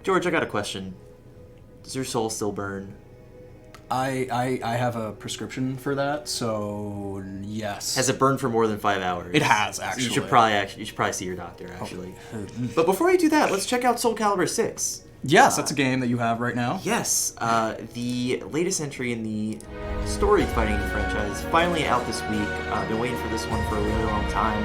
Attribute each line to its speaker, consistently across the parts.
Speaker 1: George, I got a question. Does your soul still burn?
Speaker 2: I have a prescription for that, so yes.
Speaker 1: Has it burned for more than 5 hours?
Speaker 2: It has, actually.
Speaker 1: You should probably see your doctor, actually. But before you do that, let's check out Soul Calibur 6.
Speaker 2: Yes, that's a game that you have right now.
Speaker 1: Yes, the latest entry in the story fighting franchise, finally out this week. I've been waiting for this one for a really long time,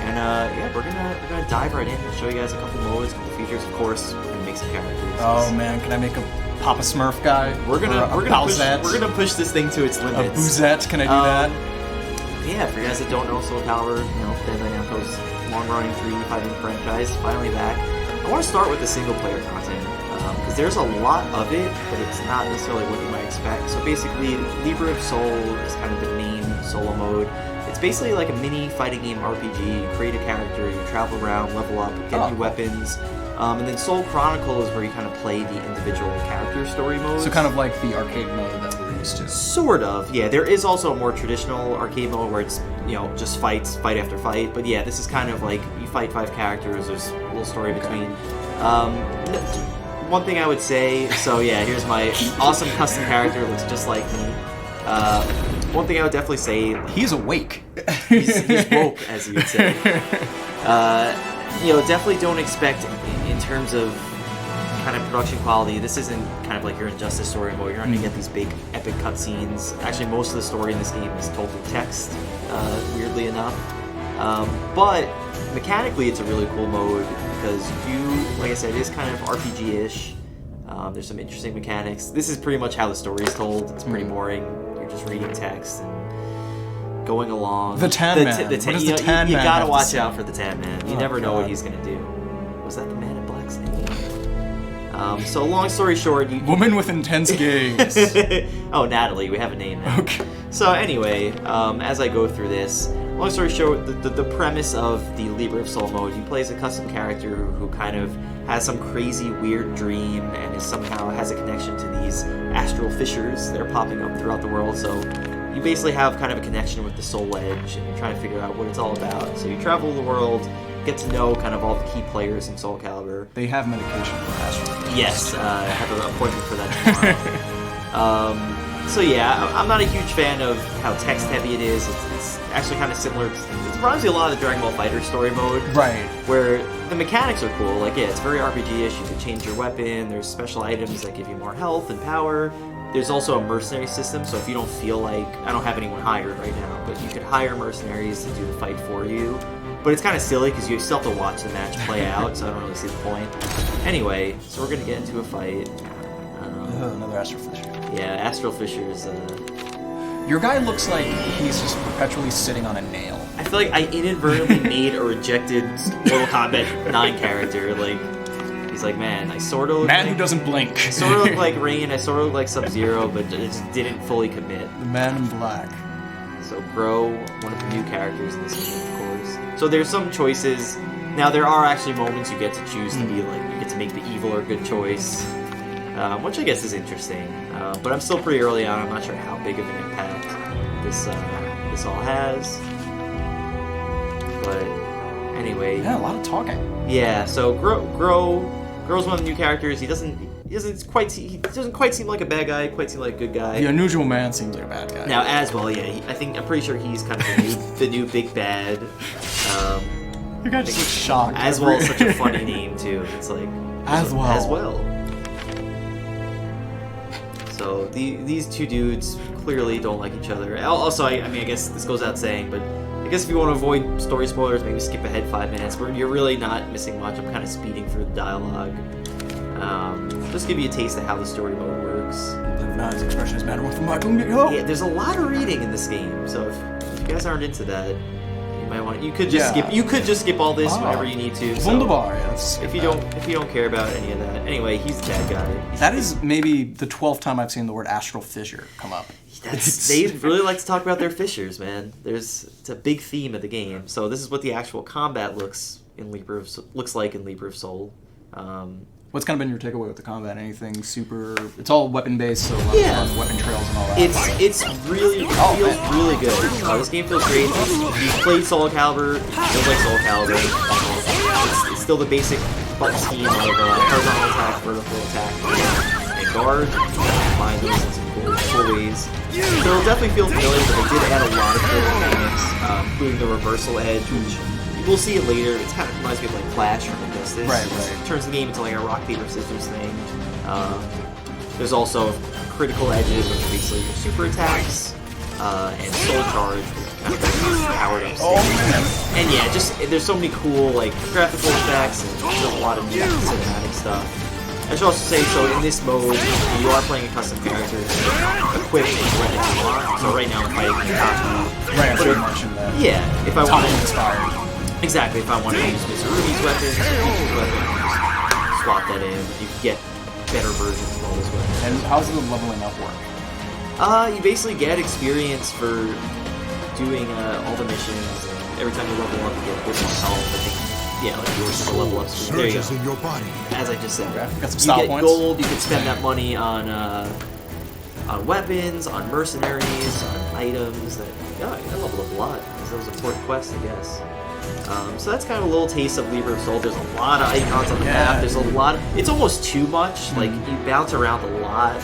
Speaker 1: and yeah, we're gonna dive right in and show you guys a couple modes, a couple features. Of course, we're gonna make some characters.
Speaker 2: Oh man, can I make a Papa Smurf guy?
Speaker 1: We're gonna push this thing to its limits.
Speaker 2: A Boozette, can I do that?
Speaker 1: Yeah, for you guys that don't know, Soul Calibur, Bandai Namco's long-running 3D fighting franchise, finally back. I want to start with the single-player content, because there's a lot of it, but it's not necessarily what you might expect. So basically, Libra of Soul is kind of the main solo mode. It's basically like a mini fighting game RPG. You create a character, you travel around, level up, get new weapons. And then Soul Chronicle is where you kind of play the individual character story modes.
Speaker 2: So kind of like the arcade mode that we're used to.
Speaker 1: Sort of, yeah. There is also a more traditional arcade mode where it's, just fight after fight. But yeah, this is kind of like you fight 5 characters, there's a little story between. One thing I would say, so yeah, here's my awesome custom character, looks just like me. One thing I would definitely say...
Speaker 2: He's awake.
Speaker 1: He's woke, as you would say. Definitely don't expect, in terms of kind of production quality, this isn't kind of like your Injustice story mode. You're not going to get these big epic cutscenes. Actually, most of the story in this game is told through text, weirdly enough. But mechanically, it's a really cool mode because like I said, it is kind of RPG-ish. There's some interesting mechanics. This is pretty much how the story is told. It's pretty boring. You're just reading text and going along.
Speaker 2: The Tan Man.
Speaker 1: What does the Tan Man you gotta watch out for the Tan Man. You never know what he's gonna do. Was that the Man in Black's name? So long story short,
Speaker 2: Woman with intense gaze.
Speaker 1: Oh, Natalie, we have a name now.
Speaker 2: Okay.
Speaker 1: So anyway, as I go through this, long story short, the premise of the Libra of Soul mode, you play as a custom character who kind of has some crazy weird dream and somehow has a connection to these astral fissures that are popping up throughout the world. So you basically have kind of a connection with the Soul Edge, and you're trying to figure out what it's all about. So you travel the world, get to know kind of all the key players in Soul Calibur.
Speaker 2: They have medication for astral.
Speaker 1: Yes, I have an appointment for that tomorrow. So yeah, I'm not a huge fan of how text-heavy it is. It's actually kind of similar. It reminds me a lot of the Dragon Ball FighterZ story mode.
Speaker 2: Right.
Speaker 1: Where the mechanics are cool. Like, yeah, it's very RPG-ish. You can change your weapon. There's special items that give you more health and power. There's also a mercenary system, so if you don't feel like... I don't have anyone hired right now, but you could hire mercenaries to do the fight for you. But it's kind of silly because you still have to watch the match play out, so I don't really see the point. Anyway, so we're going to get into a fight.
Speaker 2: Another astral fissure.
Speaker 1: Yeah, astral fissures.
Speaker 2: Your guy looks like he's just perpetually sitting on a nail.
Speaker 1: I feel like I inadvertently made a rejected Mortal Kombat 9 character. Like, he's like, man, I sort of look
Speaker 2: Man
Speaker 1: like...
Speaker 2: who doesn't blink.
Speaker 1: I sort of look like Rain, I sort of look like Sub-Zero, but it just didn't fully commit.
Speaker 2: The Man in Black.
Speaker 1: So, Bro, one of the new characters in this game, of course. So there's some choices. Now, there are actually moments you get to choose to be like, you get to make the evil or good choice. Which I guess is interesting, but I'm still pretty early on. I'm not sure how big of an impact this all has. But anyway,
Speaker 2: yeah, a lot of talking.
Speaker 1: Yeah, so Grow's one of the new characters. He doesn't quite seem like a bad guy. Quite seem like a good guy.
Speaker 2: The Unusual Man seems like a bad guy.
Speaker 1: Now, as well, yeah, I'm pretty sure he's kind of the new big bad.
Speaker 2: Your guy just looks shocked.
Speaker 1: As well, such a funny name too. It's like
Speaker 2: as well.
Speaker 1: So these two dudes clearly don't like each other. Also, I mean, I guess this goes without saying, but I guess if you want to avoid story spoilers, maybe skip ahead 5 minutes. You're really not missing much. I'm kind of speeding through the dialogue. Just give you a taste of how the story mode works.
Speaker 2: His expression is matter with Michael.
Speaker 1: Yeah, there's a lot of reading in this game, so if you guys aren't into that, you might want to. You could just skip. You could just skip all this whenever you need to. So
Speaker 2: Wunderbar. Yes.
Speaker 1: If you don't care about any of that, anyway, he's the bad guy.
Speaker 2: That is maybe the 12th time I've seen the word astral fissure come up.
Speaker 1: They really like to talk about their fissures, man. It's a big theme of the game. So this is what the actual combat looks like in Libra of Soul.
Speaker 2: What's kind of been your takeaway with the combat? Anything super? It's all weapon based, so a lot of weapon trails and all that.
Speaker 1: It's really feels really good. This game feels great. If you played Soul Calibur, it feels like Soul Calibur. It's still the basic button scheme of horizontal attack, vertical attack, and guard. Combine those in some cool ways. So it'll definitely feel familiar, but they did add a lot of cool mechanics, including the reversal edge, which we'll see it later. It kind of reminds me of like Flash from Injustice.
Speaker 2: Right.
Speaker 1: It turns the game into like a rock paper scissors thing. There's also critical edges, which are basically your super attacks, and soul charge, which kind of powered up states. And yeah, just there's so many cool like graphical effects and there's a lot of new cinematic stuff. I should also say, so in this mode, you are playing a custom character, equipped and when you want. So right now I'm fighting Kaku.
Speaker 2: Right, I'm sure you mentioned that.
Speaker 1: Yeah, if I want to
Speaker 2: inspired.
Speaker 1: Exactly, if I want to use Mr. Ruby's weapons, Peach's weapons, swap that in. You can get better versions of all those weapons.
Speaker 2: And how's the leveling up work?
Speaker 1: You basically get experience for doing all the missions, and every time you level up, you get a bit more health. I think, yeah, like yours is a level up screen. There you go.
Speaker 3: In your body.
Speaker 1: As I just said,
Speaker 2: Got some
Speaker 1: you
Speaker 2: style
Speaker 1: get
Speaker 2: points.
Speaker 1: gold. You can spend that money on weapons, on mercenaries, on items. That I leveled up a lot because that was an important quest, I guess. So that's kind of a little taste of Libra of Soul. There's a lot of icons on the map. There's a lot. It's almost too much. Like you bounce around a lot.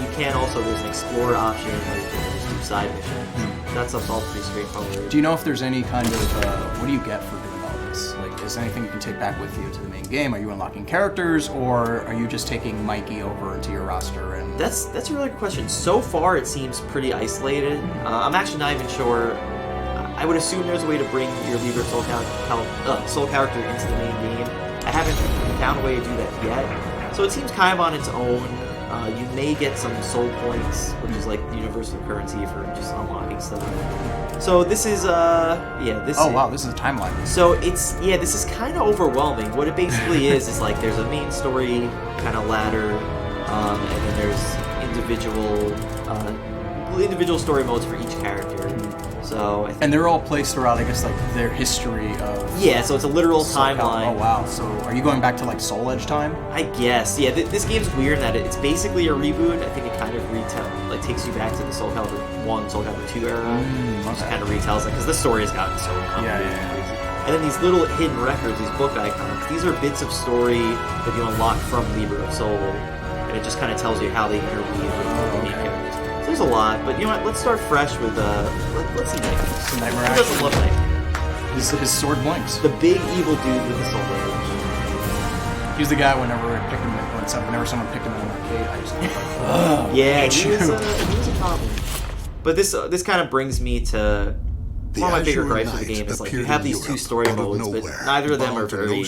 Speaker 1: You can also there's an explore option where you can just do side missions. That stuff's all pretty straightforward.
Speaker 2: Do you know if there's any kind of what do you get for doing all this? Like, is there anything you can take back with you to the main game? Are you unlocking characters, or are you just taking Mikey over into your roster? And
Speaker 1: That's a really good question. So far, it seems pretty isolated. I'm actually not even sure. I would assume there's a way to bring your Libra Soul character into the main game. I haven't found a way to do that yet. So it seems kind of on its own. You may get some soul points, which is like the universal currency for just unlocking stuff. So this is this.
Speaker 2: oh wow, this is a timeline.
Speaker 1: So this is kind of overwhelming. What it basically is like there's a main story kind of ladder, and then there's individual story modes for each character. So I think,
Speaker 2: And they're all placed throughout, I guess, like their history of.
Speaker 1: yeah, so it's a literal
Speaker 2: Soul Calibur.
Speaker 1: timeline.
Speaker 2: Oh wow, so are you going back to like Soul Edge time?
Speaker 1: I guess, yeah. This game's weird in that it's basically a reboot. I think it kind of takes you back to the Soul Calibur 1, Soul Calibur 2 era. Just kind of retells it because the story has gotten so complicated and crazy. And then these little hidden records, these book icons, these are bits of story that you unlock from Libra of Soul, and it just kind of tells you how they interweave with the main characters. So there's a lot, but you know what? Let's start fresh with let's see Nightmare.
Speaker 2: Nightmare
Speaker 1: Who doesn't love Nightmare?
Speaker 2: His sword blinks.
Speaker 1: The big evil dude with the soul edge.
Speaker 2: He's the guy whenever someone picked him in an arcade, I just like,
Speaker 1: Yeah, he was a problem. But this kind of brings me to one of my bigger gripes with the game is like you have these two story modes, but neither of them are very.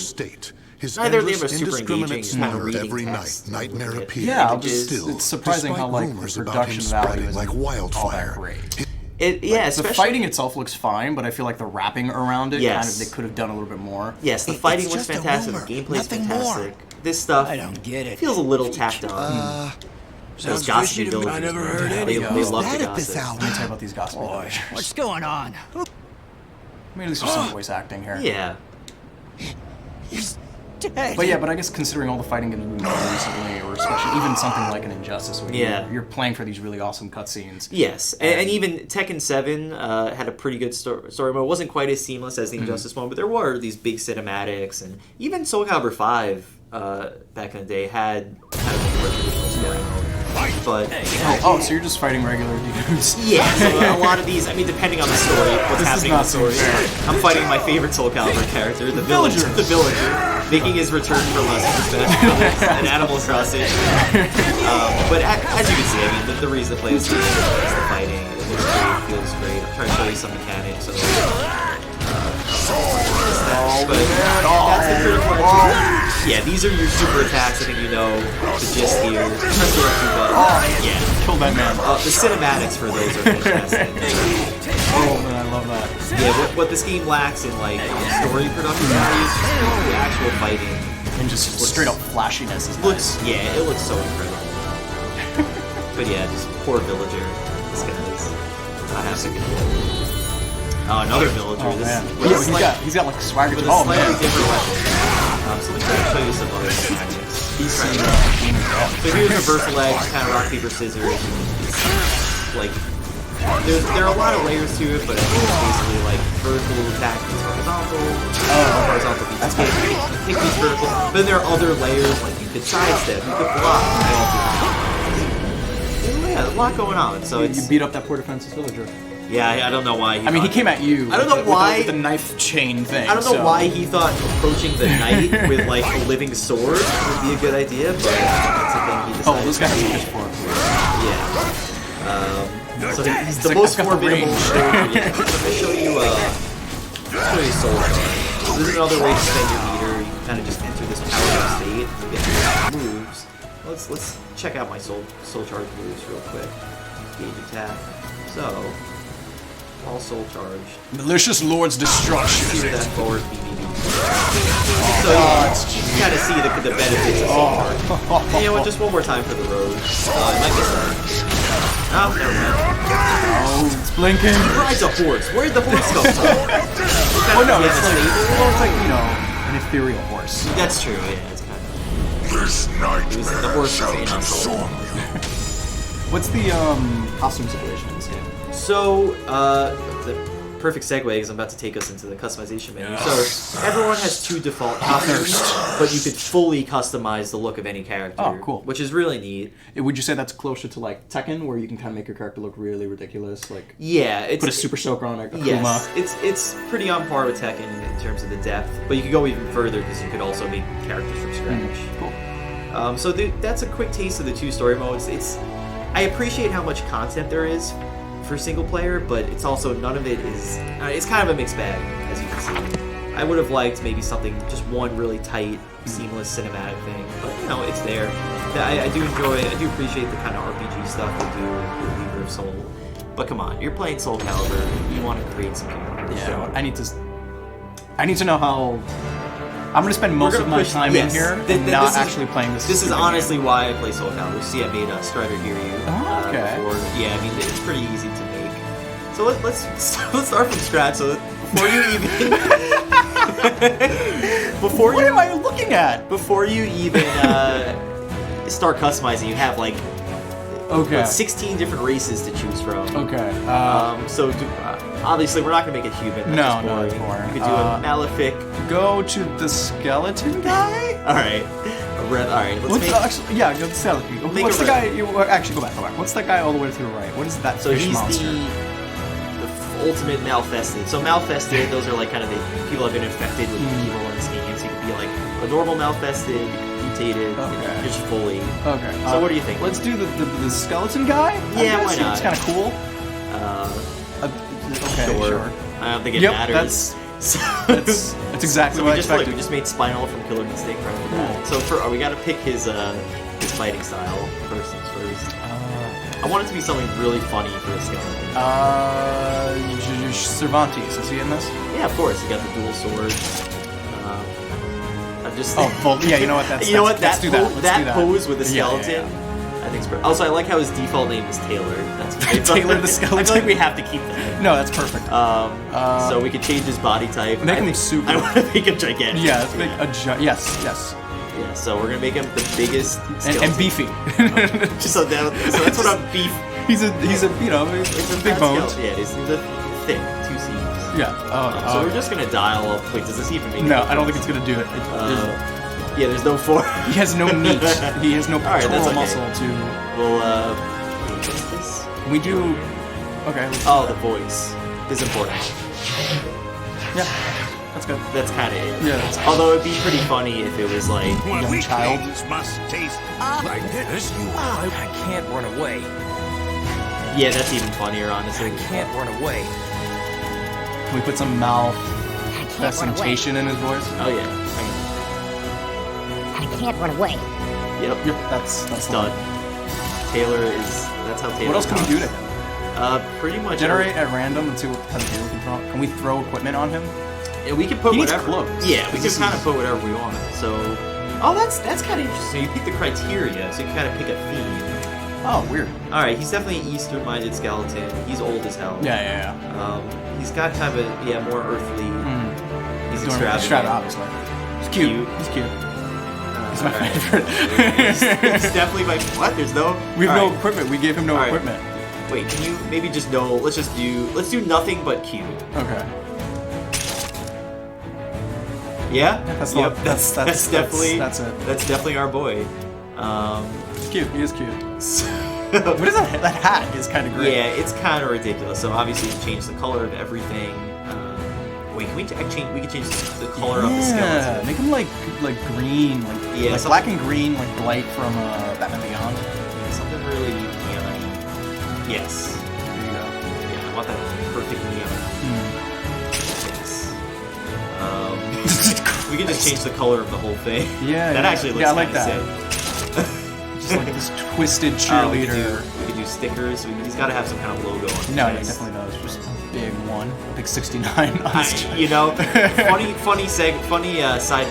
Speaker 1: Neither of them are super engaging. Just kind of reading
Speaker 3: every
Speaker 1: text.
Speaker 3: night, nightmare appears.
Speaker 2: yeah,
Speaker 3: Still,
Speaker 2: it's surprising how like the
Speaker 3: rumors about
Speaker 2: production
Speaker 3: him
Speaker 2: value
Speaker 3: spreading
Speaker 2: is
Speaker 3: like wildfire.
Speaker 2: great.
Speaker 1: The
Speaker 2: The fighting itself looks fine, but I feel like the wrapping around it,
Speaker 1: Yes.
Speaker 2: they could have done a little bit more.
Speaker 1: Yes, the
Speaker 3: It's
Speaker 1: fighting was
Speaker 3: just a
Speaker 1: fantastic.
Speaker 3: rumor,
Speaker 1: The gameplay's
Speaker 3: nothing
Speaker 1: fantastic. This stuff
Speaker 4: I don't get it.
Speaker 1: feels a little tacked on. Those
Speaker 4: Sounds
Speaker 1: gossipy
Speaker 4: fishy to me.
Speaker 1: villagers.
Speaker 4: I never
Speaker 1: man.
Speaker 4: heard
Speaker 1: They
Speaker 4: any
Speaker 1: love
Speaker 3: that
Speaker 1: the
Speaker 3: at this
Speaker 1: gossip.
Speaker 3: hour?
Speaker 2: Let me tell you about these gospel
Speaker 4: Boy,
Speaker 2: villagers.
Speaker 4: what's going on?
Speaker 2: I mean, at least there's some voice acting here.
Speaker 1: Yeah.
Speaker 4: He's dead.
Speaker 2: But I guess considering all the fighting that we've been doing recently, or especially even something like an Injustice, where you're playing for these really awesome cutscenes.
Speaker 1: Yes, and even Tekken 7 had a pretty good story mode. It wasn't quite as seamless as the Injustice one, but there were these big cinematics, and even Soul Calibur 5 back in the day had kind of a traditional story mode. But
Speaker 2: So you're just fighting regular dudes.
Speaker 1: yeah, so a lot of these, I mean, depending on the story, what's happening in the story. I'm fighting my favorite Soul Calibur character, the villager, making his return from us in Animal Crossing. But as you can see, I mean, the reason to play this game is the fighting. It looks great, feels great. I'm trying to show you some mechanics. So, that's the critical edge. Yeah, these are your super attacks. I think you know the gist here. Press the R2 button. Yeah.
Speaker 2: Kill that man.
Speaker 1: The cinematics for those are fantastic.
Speaker 2: Oh man, I love that.
Speaker 1: Yeah, what this game lacks in like story production value is just the actual fighting.
Speaker 2: And just straight up flashiness is
Speaker 1: Looks,
Speaker 2: nice.
Speaker 1: yeah, it looks so incredible. But yeah, just poor villager. This guy's not having a good day. Oh, another villager.
Speaker 2: Oh
Speaker 1: This
Speaker 2: man.
Speaker 1: with
Speaker 2: Yeah, he's got like swagger.
Speaker 1: with a
Speaker 2: Oh
Speaker 1: slightly
Speaker 2: man.
Speaker 1: different weapon. So let me try to show you some other mechanics.
Speaker 2: PC.
Speaker 1: So here's reversal edge, kind of rock, paper, scissors. It's like, there are a lot of layers to it, but I think it's basically like vertical attack meets horizontal, horizontal beats kick, kick beats vertical. But then there are other layers, like you could sidestep, you could block, yeah, a lot going on. So
Speaker 2: You beat up that poor defenseless villager.
Speaker 1: yeah, I don't know why.
Speaker 2: He came at you.
Speaker 1: I don't know why
Speaker 2: with the knife chain thing.
Speaker 1: I don't know why he thought approaching the knight with like a living sword would be a good idea, but that's the thing he decided.
Speaker 2: Oh, this guy has a fish for it.
Speaker 1: Yeah. So he's the most formidable character. Yeah. So I'm gonna show you Soul Charge. So this is another way to spend your meter. You can kind of just enter this power state to get moves. Let's check out my Soul Charge moves real quick. Gauge attack. So. All soul charged.
Speaker 2: Malicious Lord's Destruction.
Speaker 1: See that forward BBB. So you kind of see the benefits of soul charge. And you know what? Just one more time for the road. It might get started. Oh, never mind.
Speaker 2: Oh, it's blinking.
Speaker 1: He rides a horse. Where did the horse come from?
Speaker 2: Oh no, it's like you know, an ethereal horse.
Speaker 1: That's true. Yeah, it's kind of.
Speaker 3: This night
Speaker 1: The horse is in on soul.
Speaker 2: What's the costume situation in this game?
Speaker 1: So, the perfect segue because I'm about to take us into the customization menu. So, everyone has 2 default costumes, but you could fully customize the look of any character.
Speaker 2: Oh, cool.
Speaker 1: Which is really neat.
Speaker 2: Would you say that's closer to like Tekken, where you can kind of make your character look really ridiculous, like
Speaker 1: Yeah, it's
Speaker 2: put a super soaker on it, Akuma?
Speaker 1: yes, it's pretty on par with Tekken in terms of the depth, but you could go even further because you could also make characters from scratch.
Speaker 2: Cool.
Speaker 1: So that's a quick taste of the 2 story modes. I appreciate how much content there is for single player, but it's also none of it is. It's kind of a mixed bag, as you can see. I would have liked maybe something, just one really tight, seamless cinematic thing, but you know, it's there. I do appreciate the kind of RPG stuff they do with Reaper of Soul. But come on, you're playing Soul Calibur, you want to create some characters.
Speaker 2: Yeah,
Speaker 1: So
Speaker 2: I need to know how. I'm gonna spend most of my time in here and not actually playing this.
Speaker 1: This is honestly why I play Soul Calibur. See, I made a Strider Hear You.
Speaker 2: Oh, okay.
Speaker 1: Before. Yeah, I mean it's pretty easy to make. So let's start from scratch. So before you even
Speaker 2: What am I looking at?
Speaker 1: before you even start customizing, you have like 16 different races to choose from.
Speaker 2: Okay.
Speaker 1: So obviously we're not gonna make it human. That's
Speaker 2: No, it's boring.
Speaker 1: You could do a Malefic.
Speaker 2: Go to the skeleton guy.
Speaker 1: All right. Let's
Speaker 2: What's
Speaker 1: make.
Speaker 2: actually, yeah, go to the skeleton.
Speaker 1: Make
Speaker 2: What's
Speaker 1: a
Speaker 2: the guy? Actually, go back. What's that guy all the way to the right? What is that
Speaker 1: So
Speaker 2: fish
Speaker 1: he's
Speaker 2: monster?
Speaker 1: the ultimate Malfested. So Malfested, those are like kind of the people have been infected with evil in this game. So you could be like a normal Malfested, mutated,
Speaker 2: Okay.
Speaker 1: just fully.
Speaker 2: Okay.
Speaker 1: So what do you think?
Speaker 2: Let's do the skeleton guy.
Speaker 1: Yeah, why not?
Speaker 2: It's kind of cool. Okay, sure.
Speaker 1: I don't think it
Speaker 2: Yep,
Speaker 1: matters.
Speaker 2: That's exactly
Speaker 1: So
Speaker 2: what I
Speaker 1: we
Speaker 2: expected.
Speaker 1: just made Spinal from Killer Instinct right after that. So we got to pick his fighting style first things first. I want it to be something really funny for the skeleton.
Speaker 2: Cervantes, is he in this?
Speaker 1: Yeah, of course. You got the dual sword. I'm just.
Speaker 2: Yeah, you know what? That's,
Speaker 1: you know what?
Speaker 2: Let's do that. Let's do that.
Speaker 1: Pose with a
Speaker 2: Yeah,
Speaker 1: skeleton.
Speaker 2: yeah.
Speaker 1: I think. Also, I like how his default name is Taylor. That's
Speaker 2: Taylor the skeleton.
Speaker 1: I feel like we have to keep that.
Speaker 2: No, that's perfect.
Speaker 1: So we could change his body type.
Speaker 2: Make him super.
Speaker 1: I want to make him gigantic.
Speaker 2: Yeah, let's make a yes.
Speaker 1: Yeah. So we're gonna make him the biggest
Speaker 2: And beefy.
Speaker 1: so that's what I'm beef.
Speaker 2: He's a
Speaker 1: It's a
Speaker 2: big
Speaker 1: fat
Speaker 2: bone.
Speaker 1: skeleton. Yeah, he's a thick 2 C's.
Speaker 2: Yeah.
Speaker 1: So we're just gonna dial up. Wait, does this even make?
Speaker 2: No, I don't think it's gonna do it.
Speaker 1: Yeah, there's no form.
Speaker 2: He has no meat. He has no
Speaker 1: right, that's
Speaker 2: pectoral
Speaker 1: okay.
Speaker 2: muscle to.
Speaker 1: Well, what's this?
Speaker 2: We do. Okay.
Speaker 1: Oh, the voice is important.
Speaker 2: Yeah. That's good.
Speaker 1: That's kind of it.
Speaker 2: Yeah, that's
Speaker 1: Although it'd be pretty funny if it was like.
Speaker 2: Young child.
Speaker 3: must taste like this.
Speaker 5: I can't run away.
Speaker 1: Yeah, that's even funnier, honestly.
Speaker 5: Can't run away.
Speaker 2: Can we put some malfestation in his voice?
Speaker 1: Oh yeah.
Speaker 6: I can't run away.
Speaker 1: Yep.
Speaker 2: Yep. That's
Speaker 1: Done. Taylor is. That's how Taylor.
Speaker 2: What else can we do to
Speaker 1: talks.
Speaker 2: him?
Speaker 1: Pretty much.
Speaker 2: Generate at random and see what kind of gear we can throw. Can we throw equipment on him?
Speaker 1: Yeah, we can put
Speaker 2: He needs
Speaker 1: whatever.
Speaker 2: clothes.
Speaker 1: Yeah, we can
Speaker 2: This
Speaker 1: kind
Speaker 2: is-
Speaker 1: of put whatever we want. So. Oh, that's kind of interesting. You pick the criteria, so you can kind of pick a theme.
Speaker 2: Oh, weird.
Speaker 1: All right, he's definitely an Eastern-minded skeleton. He's old as hell.
Speaker 2: Yeah.
Speaker 1: He's got kind of a more earthly. He's
Speaker 2: Doing
Speaker 1: extravagant.
Speaker 2: obviously. He's cute. He's cute. He's my favorite.
Speaker 1: He's definitely my. What? There's no.
Speaker 2: We have
Speaker 1: All
Speaker 2: no
Speaker 1: right.
Speaker 2: equipment. We gave him no
Speaker 1: All right.
Speaker 2: equipment.
Speaker 1: Wait, can you maybe just no? Let's do nothing but Q.
Speaker 2: Okay.
Speaker 1: Yeah.
Speaker 2: That's
Speaker 1: yep.
Speaker 2: not-
Speaker 1: That's
Speaker 2: that's-
Speaker 1: definitely
Speaker 2: that's it.
Speaker 1: That's definitely our boy.
Speaker 2: He's cute. He is cute.
Speaker 1: So-
Speaker 2: What is that? That hat is kind of great.
Speaker 1: Yeah, it's kind of ridiculous. So obviously, we changed the color of everything. Wait, can we change? We can change the color of the
Speaker 2: Yeah,
Speaker 1: skeleton.
Speaker 2: make him like green, like
Speaker 1: Yeah,
Speaker 2: like black and green, like Blight from Batman Beyond.
Speaker 1: Yeah, something really neon. Yes.
Speaker 2: There you go.
Speaker 1: Yeah, I want that perfect neon. Yes. We can just change the color of the whole thing.
Speaker 2: Yeah,
Speaker 1: that
Speaker 2: yeah.
Speaker 1: actually looks
Speaker 2: Yeah, I like
Speaker 1: kinda
Speaker 2: that.
Speaker 1: sick.
Speaker 2: Just like this twisted
Speaker 1: We
Speaker 2: cheerleader.
Speaker 1: could do stickers. He's got to have some kind of logo on his
Speaker 2: No, he
Speaker 1: chest.
Speaker 2: definitely does. Just a big one, a big 69 on his chest.
Speaker 1: You know, funny side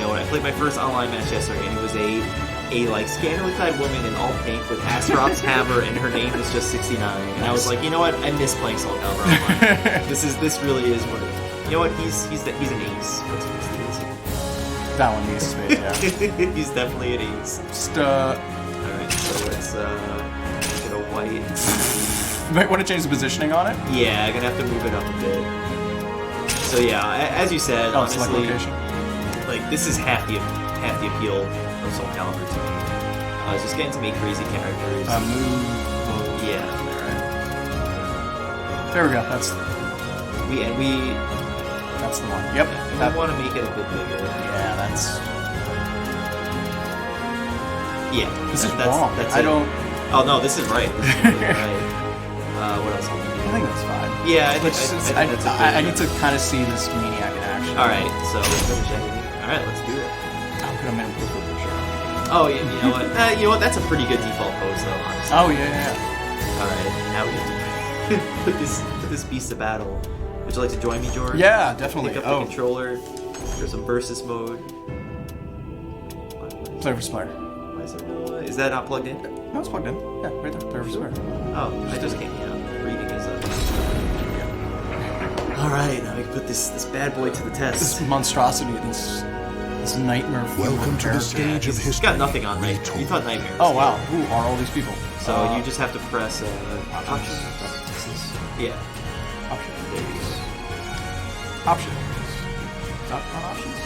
Speaker 1: note. I played my first online match yesterday, and it was a like scantily clad woman in all pink with Astaroth's hammer, and her name was just 69. And I was like, you know what? I miss playing Soul Calibur online. This really is what. You know what? He's an ace. What's his
Speaker 2: That one needs space, yeah.
Speaker 1: He's definitely an ace.
Speaker 2: Just,
Speaker 1: Alright, so let's get a white.
Speaker 2: you might want to change the positioning on it.
Speaker 1: Yeah, I'm gonna have to move it up a bit. So yeah, as you said,
Speaker 2: Oh, select
Speaker 1: honestly,
Speaker 2: location.
Speaker 1: like this is half the appeal of Soul Calibur to me. Just getting to make crazy characters.
Speaker 2: Move.
Speaker 1: Yeah.
Speaker 2: There we go. That's
Speaker 1: We
Speaker 2: the one. Yep. That,
Speaker 1: want to make it a bit bigger.
Speaker 2: yeah, that's.
Speaker 1: Yeah.
Speaker 2: This is
Speaker 1: that's,
Speaker 2: wrong.
Speaker 1: That's
Speaker 2: I
Speaker 1: it.
Speaker 2: don't.
Speaker 1: Oh no, this is right. This is completely right. What else can we do?
Speaker 2: I think that's fine.
Speaker 1: Yeah, I think,
Speaker 2: Let's just-
Speaker 1: I think that's a good.
Speaker 2: I need to kind of see this maniac in action.
Speaker 1: All right, so finish editing. All right, let's do it.
Speaker 2: I'll put him in a profile picture.
Speaker 1: Oh, you know what? You know what? That's a pretty good default pose, though. Honestly.
Speaker 2: Oh yeah.
Speaker 1: All right, now we get to put this beast to battle. Would you like to join me, George?
Speaker 2: Yeah, definitely.
Speaker 1: Pick up the controller. There's some versus mode.
Speaker 2: Player for Splayer.
Speaker 1: Why is there no? Is that not plugged in?
Speaker 2: No, it's plugged in. Yeah, right there. Player for Splayer.
Speaker 1: Oh, I just can't. Reading is up. All right, now we can put this bad boy to the test.
Speaker 2: This monstrosity, this nightmare.
Speaker 3: Welcome to the
Speaker 2: character.
Speaker 3: stage of
Speaker 1: He's
Speaker 3: history.
Speaker 1: got nothing on, right? You thought Nightmare.
Speaker 2: Oh wow, who are all these people?
Speaker 1: So you just have to press option. Yeah.
Speaker 2: Option.
Speaker 1: There you go.
Speaker 2: Option. Not options.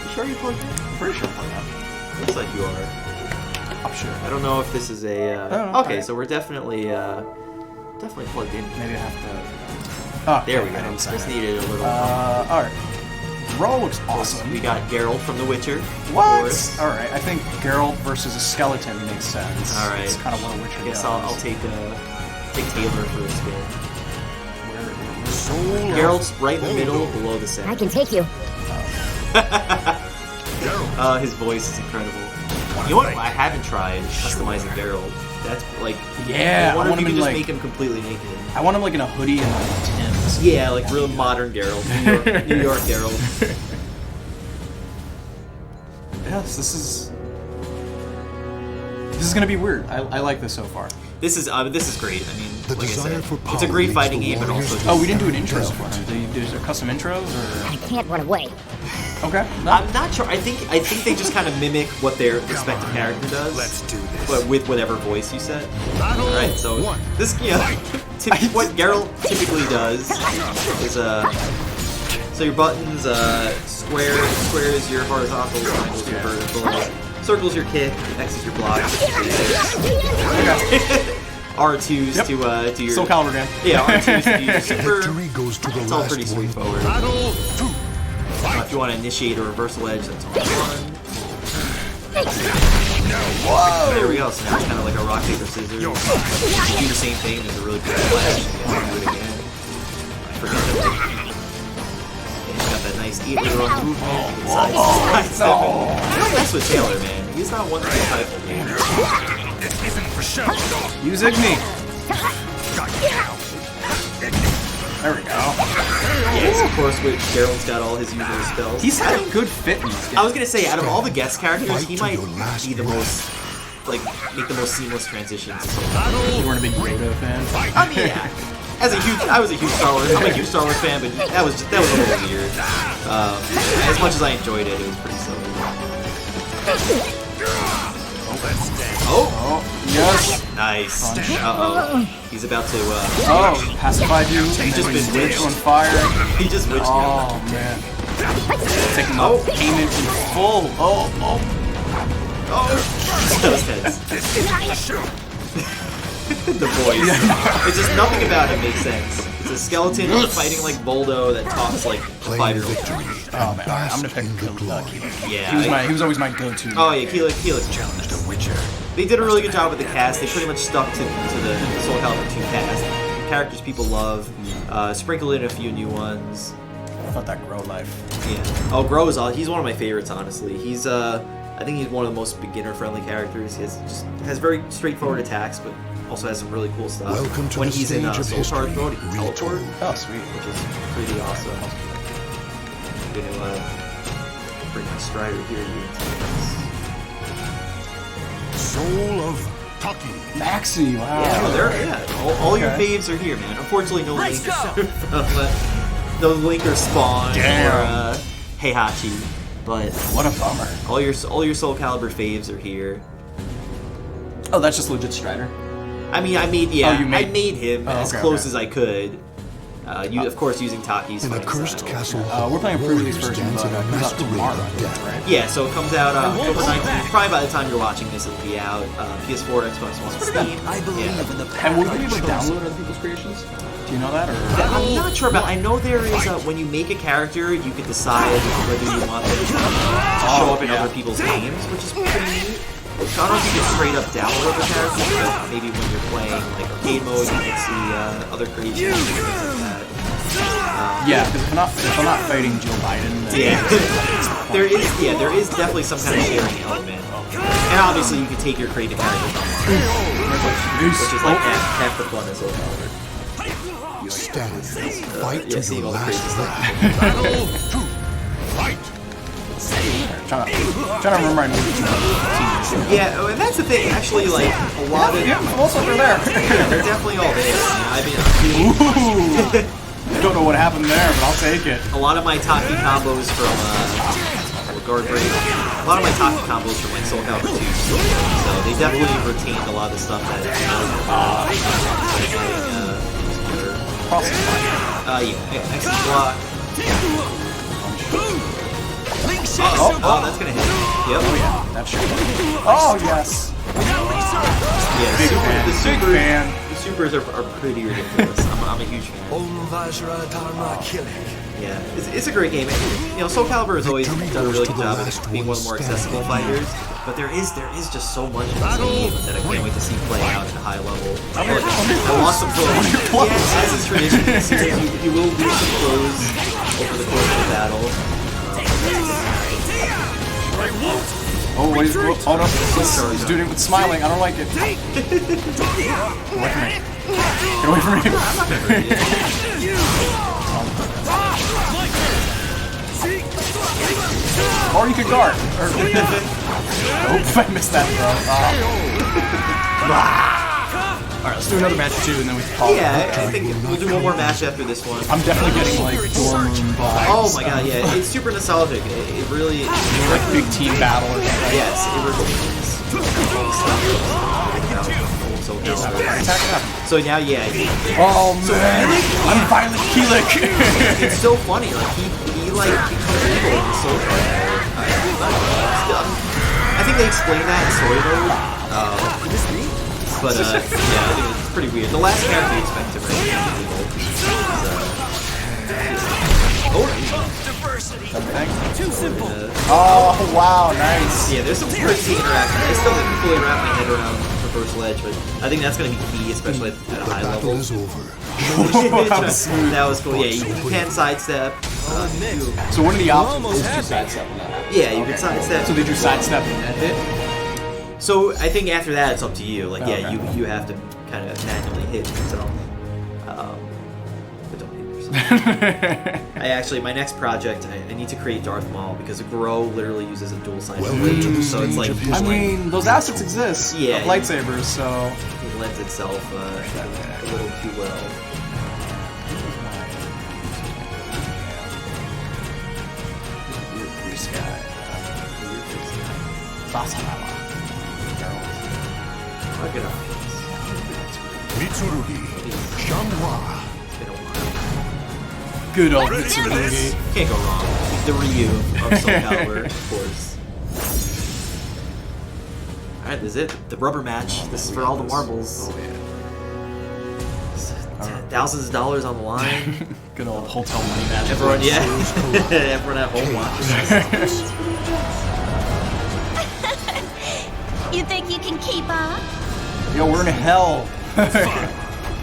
Speaker 2: You sure you plugged in? I'm pretty sure I plugged in.
Speaker 1: Looks like you are.
Speaker 2: Option.
Speaker 1: I don't know if this is a.
Speaker 2: Oh,
Speaker 1: okay,
Speaker 2: okay.
Speaker 1: so we're definitely plugged in.
Speaker 2: Maybe I have to. Oh,
Speaker 1: There we
Speaker 2: I
Speaker 1: go.
Speaker 2: didn't say
Speaker 1: Just
Speaker 2: it.
Speaker 1: needed a little.
Speaker 2: Alright. Raw looks awesome.
Speaker 1: We got Geralt from The Witcher. of
Speaker 2: What?
Speaker 1: course.
Speaker 2: Alright, I think Geralt versus a skeleton makes sense.
Speaker 1: All right.
Speaker 2: It's kind of what a Witcher
Speaker 1: I guess
Speaker 2: does.
Speaker 1: I'll take Taylor for a spin.
Speaker 3: Soul
Speaker 1: Geralt's right in the middle, below the
Speaker 6: I
Speaker 1: center.
Speaker 6: can take you.
Speaker 1: His voice is incredible. You know what? I haven't tried customizing Geralt. That's like.
Speaker 2: Yeah,
Speaker 1: I wonder
Speaker 2: I want
Speaker 1: if you
Speaker 2: him
Speaker 1: could
Speaker 2: in,
Speaker 1: just
Speaker 2: like-
Speaker 1: make him completely naked.
Speaker 2: I want him like in a hoodie and like Tim's.
Speaker 1: Yeah, like real modern Geralt. New York Geralt.
Speaker 2: Yes, this is gonna be weird. I like this so far.
Speaker 1: This is great. I mean,
Speaker 3: The
Speaker 1: like I
Speaker 3: desire
Speaker 1: said,
Speaker 3: for
Speaker 1: it's
Speaker 3: power
Speaker 1: a great
Speaker 3: leads
Speaker 1: fighting
Speaker 3: the
Speaker 1: game, but
Speaker 3: warriors
Speaker 1: also.
Speaker 3: to
Speaker 2: Oh, we didn't do an
Speaker 3: the
Speaker 2: intro
Speaker 3: desert.
Speaker 2: for him. Is there custom intros or?
Speaker 6: I can't run away.
Speaker 2: Okay. No.
Speaker 1: I'm not sure. I think they just kind of mimic what their respective character does.
Speaker 3: Let's do this.
Speaker 1: But with whatever voice you set.
Speaker 3: Battle
Speaker 1: All right, so
Speaker 3: one.
Speaker 1: this, what Geralt typically does is so your buttons, square is your horizontal, triangle is your vertical, circle is your kick, X is your block, R2's
Speaker 2: Yep.
Speaker 1: to do your
Speaker 2: Soul Calibur game.
Speaker 1: yeah, R2's to do your super.
Speaker 3: Victory goes to the
Speaker 1: It's all
Speaker 3: last
Speaker 1: pretty
Speaker 3: one.
Speaker 1: straightforward.
Speaker 3: Battle two.
Speaker 1: If you want to initiate a reversal edge, that's all one.
Speaker 2: Whoa!
Speaker 1: There we go. So now it's kind of like a rock paper scissors. You do the same thing. There's a really big flash. You can do it again. I forgot that. He's got that nice either-on movement. You can sidestep him. Don't mess with Taylor, man. He's not one to be stifled, man.
Speaker 3: This isn't for show.
Speaker 2: Use Igni. There we go.
Speaker 1: Yes, of course, with Geralt's got all his usual spells.
Speaker 2: He's had a good fit in this game.
Speaker 1: I was gonna say, out of all the guest characters, he might
Speaker 3: Fight to your last
Speaker 1: be the
Speaker 3: breath.
Speaker 1: most, like, make the most seamless transitions. So,
Speaker 2: You weren't a big Yoda fan.
Speaker 1: I mean, yeah. I was a huge Star Wars. I'm a huge Star Wars fan, but that was a little weird. As much as I enjoyed it, it was pretty silly.
Speaker 2: Oh, yes.
Speaker 1: Nice. Uh-oh. He's about to,
Speaker 2: Oh, pacified you. He
Speaker 1: just been
Speaker 2: lit
Speaker 1: witched.
Speaker 2: you on fire.
Speaker 1: he just witched
Speaker 2: Oh, man. Taking the
Speaker 1: Oh.
Speaker 2: payment in full. Oh.
Speaker 1: That was tense. The voice. It's just nothing about him makes sense. It's a skeleton fighting like Voldo that talks like a
Speaker 3: Claim
Speaker 1: 5-year-old.
Speaker 3: victory.
Speaker 2: Oh, man. I'm gonna pick
Speaker 3: Glory.
Speaker 1: Yeah.
Speaker 2: He was always my go-to.
Speaker 1: Oh yeah, Keelik
Speaker 3: Challenge the Witcher.
Speaker 1: They did a really good job with the cast. They pretty much stuck to the Soul Calibur 2 cast. Characters people love. Sprinkled in a few new ones.
Speaker 2: I thought that grow life.
Speaker 1: Yeah. Oh, Grow is he's one of my favorites, honestly. He's I think he's one of the most beginner-friendly characters. He has very straightforward attacks, but also has some really cool stuff.
Speaker 3: Welcome to
Speaker 1: when
Speaker 3: the
Speaker 1: he's in
Speaker 3: stage of
Speaker 1: Soul
Speaker 3: history.
Speaker 1: Calibur, he can teleport,
Speaker 2: Oh, sweet.
Speaker 1: which is pretty awesome. I'm gonna bring my Strider here.
Speaker 3: Soul of Taki.
Speaker 2: Maxi, wow.
Speaker 1: All your
Speaker 2: Okay.
Speaker 1: faves are here, man. Unfortunately, no Link. No Link or Spawn
Speaker 2: Damn.
Speaker 1: or Heihachi, but
Speaker 2: What a bummer.
Speaker 1: all your Soul Calibur faves are here.
Speaker 2: Oh, that's just legit Strider.
Speaker 1: I mean, I made
Speaker 2: you
Speaker 1: I
Speaker 2: made-
Speaker 1: made him
Speaker 2: Oh,
Speaker 1: as
Speaker 2: okay,
Speaker 1: close
Speaker 2: okay.
Speaker 1: as I could. Of course, using Taki's
Speaker 3: In a
Speaker 1: fighting
Speaker 3: cursed
Speaker 1: style.
Speaker 3: castle,
Speaker 2: We're playing a pre-release
Speaker 3: warriors
Speaker 2: version,
Speaker 3: dance
Speaker 2: but
Speaker 3: in a
Speaker 2: it comes out
Speaker 3: masquerade
Speaker 2: tomorrow,
Speaker 3: of death.
Speaker 2: right?
Speaker 1: Yeah, so it comes out October 19th. Probably by the time you're watching this, it'll be out. PS4, Xbox One, Steam.
Speaker 4: I believe
Speaker 1: Yeah.
Speaker 4: in the
Speaker 2: And will you be able to
Speaker 4: chosen.
Speaker 2: download other people's creations? Do you know that, or?
Speaker 1: I'm not sure, but I know there is when you make a character, you can decide whether you want them to show up in other people's games, which is pretty neat. So I don't know if you can straight up download other characters, but maybe when you're playing like arcade mode, you can see other creations and things like that.
Speaker 2: Yeah, because if I'm not fighting Joe Biden, then
Speaker 1: There is definitely some kind of sharing element, and obviously you can take your creative characters online, which is like half the fun as well.
Speaker 3: Stand. Fight
Speaker 1: Yeah,
Speaker 3: to
Speaker 1: seeing
Speaker 3: your
Speaker 1: all the
Speaker 3: last
Speaker 1: crazy
Speaker 3: breath.
Speaker 1: stuff.
Speaker 3: Battle 2. Fight.
Speaker 2: trying to remember my movie.
Speaker 1: Yeah, and that's the thing. Actually, like a lot of
Speaker 2: Also, they're there.
Speaker 1: they're definitely all there. I mean,
Speaker 2: Ooh. I don't know what happened there, but I'll take it.
Speaker 1: a lot of my Taki combos from Guard Break, a lot of my Taki combos from like Soul Calibur 2, so they definitely retained a lot of the stuff that yeah, X block. Oh, that's gonna hit. Yep.
Speaker 2: That's true. Oh yes.
Speaker 1: Yeah,
Speaker 2: Big fan.
Speaker 1: the
Speaker 2: Big
Speaker 1: supers,
Speaker 2: fan.
Speaker 1: the supers are pretty ridiculous. I'm a huge fan. Yeah, it's a great game. You know, Soul Calibur has always done a really good job of being one of the more accessible fighters, but there is just so much in this game that I can't wait to see play out at a high level. I lost some clothes. Yeah, as is tradition in the series, you will lose some clothes over the course of the battle.
Speaker 2: Oh, what is? Oh no, he's doing it with smiling. I don't like it. Get away from me. Get away from me. Or you could guard. Oops, I missed that throw. Alright, let's do another match or two and then we can call
Speaker 1: Yeah,
Speaker 2: it.
Speaker 1: I think we'll do one more match after this one.
Speaker 2: I'm definitely getting like Door Moon vibes.
Speaker 1: Oh my god, yeah, it's super nostalgic. It really,
Speaker 2: Like big team battle or something.
Speaker 1: yes, it retains all the stuff. Soul Calibur.
Speaker 2: Attack it up.
Speaker 1: So now, yeah,
Speaker 2: Oh man, I'm violent Keelik.
Speaker 1: it's so funny. Like he like becomes evil in Soul Calibur. I think they explain that in story mode. But yeah, I think it's pretty weird. The last character you expect to bring is
Speaker 4: Too simple.
Speaker 2: Oh wow, nice.
Speaker 1: yeah, there's some crazy interaction. I still haven't fully wrapped my head around Reverse Ledge, but I think that's going to be key, especially at a high
Speaker 3: Battle
Speaker 1: level.
Speaker 3: is over.
Speaker 2: That was smooth.
Speaker 1: That was cool. Yeah, you can sidestep.
Speaker 2: So what are the options? Is to sidestep on that.
Speaker 1: Yeah, you can sidestep.
Speaker 2: So did you sidestep and then hit?
Speaker 1: So I think after that, it's up to you. Like, yeah,
Speaker 2: Okay.
Speaker 1: you have to kind of manually hit yourself. But don't hit yourself. My next project, I need to create Darth Maul because Grow literally uses a dual sight
Speaker 3: Welcome
Speaker 1: blade,
Speaker 3: to the
Speaker 1: so it's
Speaker 3: stage
Speaker 1: like
Speaker 3: of
Speaker 2: I
Speaker 3: history.
Speaker 2: mean, those assets exist.
Speaker 1: Yeah,
Speaker 2: Of lightsabers, so.
Speaker 1: it lends itself a little too well. Look it up.
Speaker 3: Mitsurugi. Shanghua.
Speaker 1: It's been a while.
Speaker 2: Good old
Speaker 3: Ready for
Speaker 2: Mitsurugi.
Speaker 3: this?
Speaker 1: Can't go wrong. The Ryu of Soul Calibur, of course. Alright, this is it. The rubber match. This is for all the marbles.
Speaker 2: Oh, yeah.
Speaker 1: Thousands of dollars on the line.
Speaker 2: Good old hotel money match.
Speaker 1: Everyone, yeah. Everyone at home watches.
Speaker 6: You think you can keep up?
Speaker 2: Yo, we're in hell.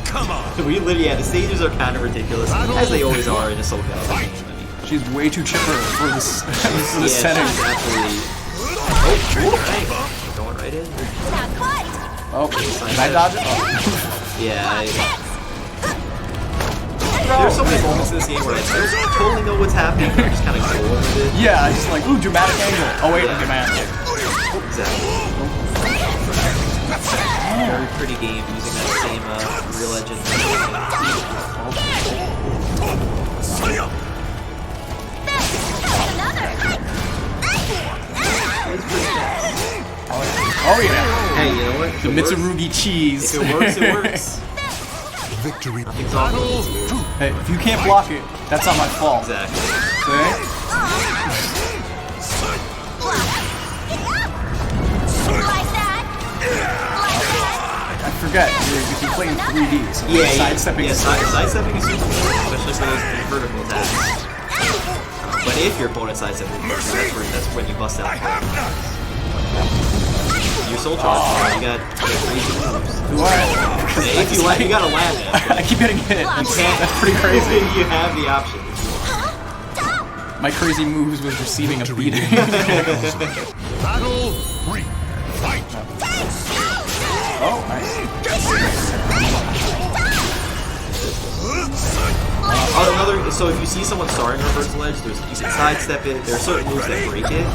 Speaker 3: Come on.
Speaker 1: We literally, yeah, the stages are kind of ridiculous, as they always are in a Soul Calibur game. I mean,
Speaker 2: She's way too chipper for this, for this
Speaker 1: yeah,
Speaker 2: setting.
Speaker 1: she's absolutely. Oh, dang. Going right in.
Speaker 6: Not quite.
Speaker 2: Oh, can I dodge it? Oh.
Speaker 1: Yeah. There's so many moments in this game where I don't totally know what's happening, but I just kind of go with it.
Speaker 2: Yeah, I just like, ooh, dramatic angle. Oh wait,
Speaker 1: Yeah.
Speaker 2: get my ass kicked.
Speaker 1: Exactly. Very pretty game using that same Real Engine.
Speaker 2: Oh yeah,
Speaker 1: Hey, you know what? If
Speaker 2: the
Speaker 1: it works-
Speaker 2: Mitsurugi cheese.
Speaker 1: If it works, it works.
Speaker 3: Victory.
Speaker 1: Nothing's off limits here.
Speaker 2: Hey, if you can't block it, that's not my fault.
Speaker 1: Exactly.
Speaker 2: Okay?
Speaker 6: Like that. Like that.
Speaker 2: I forget, you can play in 3D, so
Speaker 1: Yeah,
Speaker 2: sidestepping
Speaker 1: yeah,
Speaker 2: is
Speaker 1: sidestepping is super cool, especially for those vertical attacks. But if your opponent sidestepping, that's when you bust out. Your soul charge, you got crazy moves.
Speaker 2: Do I?
Speaker 1: Hey, if you land, you gotta land it.
Speaker 2: I keep getting hit. That's pretty crazy.
Speaker 1: You have the option if you want.
Speaker 2: My crazy moves was receiving a beating.
Speaker 3: Battle 3. Fight.
Speaker 2: Oh, nice.
Speaker 1: So if you see someone starting reversal edge, you can sidestep it. There are certain moves that break it.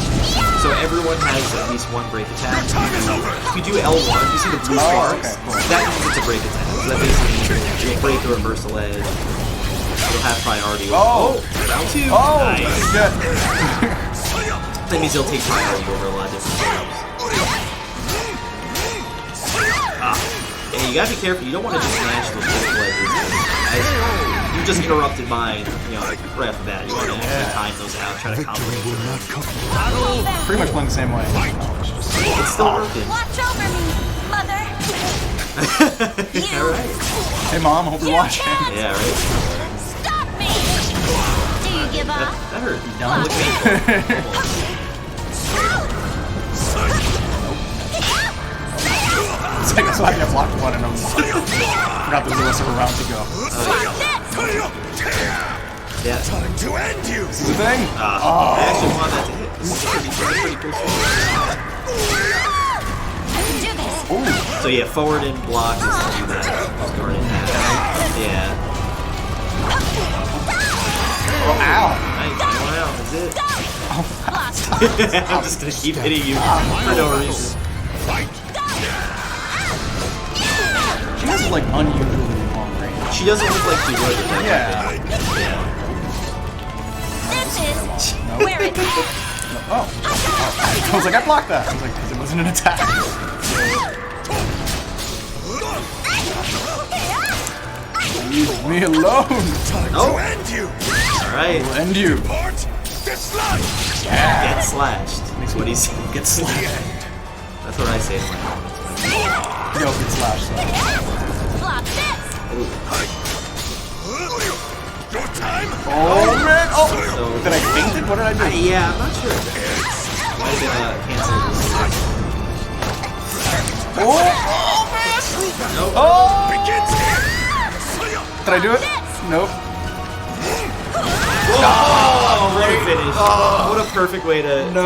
Speaker 1: So everyone has at least one break attack. If you do L1, you see the blue sparks.
Speaker 2: okay.
Speaker 1: That means it's a break attack. So that basically means you'll break the reversal edge. You'll have priority.
Speaker 2: Oh!
Speaker 1: Round 2.
Speaker 2: Oh,
Speaker 1: Nice.
Speaker 2: shit.
Speaker 1: That means you'll take priority over a lot of different jobs. Yeah, you gotta be careful. You don't want to just smash those vertical edges. You just interrupted mine, you know, right off the bat. You want to actually time those out, try to
Speaker 3: Victory will
Speaker 1: combine.
Speaker 3: not come. Battle.
Speaker 2: Pretty much playing the same way.
Speaker 1: It's still working.
Speaker 6: Watch over me, mother.
Speaker 1: Alright.
Speaker 2: Hey mom, hope you're
Speaker 6: You
Speaker 2: watching.
Speaker 6: can't
Speaker 1: Yeah, right.
Speaker 6: stop me. Do you give up?
Speaker 1: That hurt.
Speaker 2: Done.
Speaker 1: Look painful. Almost.
Speaker 2: It's like, so I think I blocked one and I forgot there's the rest of a round to go.
Speaker 1: Yeah.
Speaker 3: Time to end you.
Speaker 2: This is the thing?
Speaker 1: I actually want that to hit. This is pretty cool.
Speaker 6: I can do this.
Speaker 2: Ooh.
Speaker 1: So yeah, forward and block is to do that. Just guard it. Yeah.
Speaker 2: Oh, ow.
Speaker 1: Nice. One out. That's it.
Speaker 6: Lost.
Speaker 1: I'm just gonna keep hitting you for no reason.
Speaker 3: Fight.
Speaker 2: She has like unusually long range.
Speaker 1: She doesn't look like she would. But
Speaker 2: Yeah.
Speaker 1: Yeah.
Speaker 6: This is where it's at.
Speaker 2: Oh. I was like, I blocked that. I was like, because it wasn't an attack. Leave me alone.
Speaker 3: Time
Speaker 1: Oh.
Speaker 3: to end you.
Speaker 1: Alright.
Speaker 2: I'll end you.
Speaker 3: Part. Dislike.
Speaker 1: Get slashed. That's what he said. Get slashed. That's what I say to my opponents.
Speaker 2: Yo, get slashed. So.
Speaker 6: Block this.
Speaker 3: Your time.
Speaker 2: Oh, man. Oh.
Speaker 1: So,
Speaker 2: Did I faint it? What did I do?
Speaker 1: yeah, I'm not sure. Might have been canceled.
Speaker 2: Oh.
Speaker 1: Nope.
Speaker 2: Oh.
Speaker 3: Begins here.
Speaker 2: Did I do it? Nope.
Speaker 1: Oh, what a finish. What a perfect way to end this.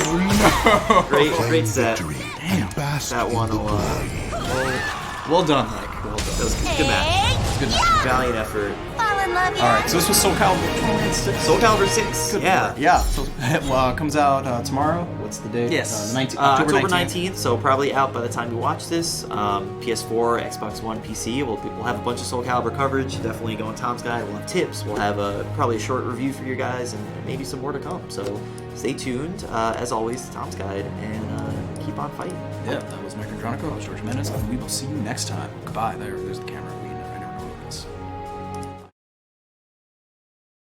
Speaker 2: No.
Speaker 1: Great set.
Speaker 3: Victory. And bask
Speaker 1: That one
Speaker 3: in the
Speaker 1: will,
Speaker 3: glory.
Speaker 1: well done, Mike. Well done. That was a good match.
Speaker 6: Hey,
Speaker 2: Good match.
Speaker 1: Valiant effort.
Speaker 6: fall in love.
Speaker 2: All right, so this was Soul Calibur 6.
Speaker 1: Soul Calibur 6.
Speaker 2: Good
Speaker 1: Yeah.
Speaker 2: lord. Yeah. So it comes out tomorrow.
Speaker 1: What's
Speaker 2: What's the date?
Speaker 1: Yes,
Speaker 2: The 19th,
Speaker 1: October 19th, so probably out by the time you watch this. PS4, Xbox One, PC. We'll have a bunch of Soul Calibur coverage. Definitely go on Tom's Guide. We'll have tips. We'll have probably a short review for you guys, and maybe some more to come. So stay tuned. As always, Tom's Guide, and keep on fighting.
Speaker 2: Yeah, that was Microtronico. I was George Mendes, and we will see you next time. Goodbye. There's the camera.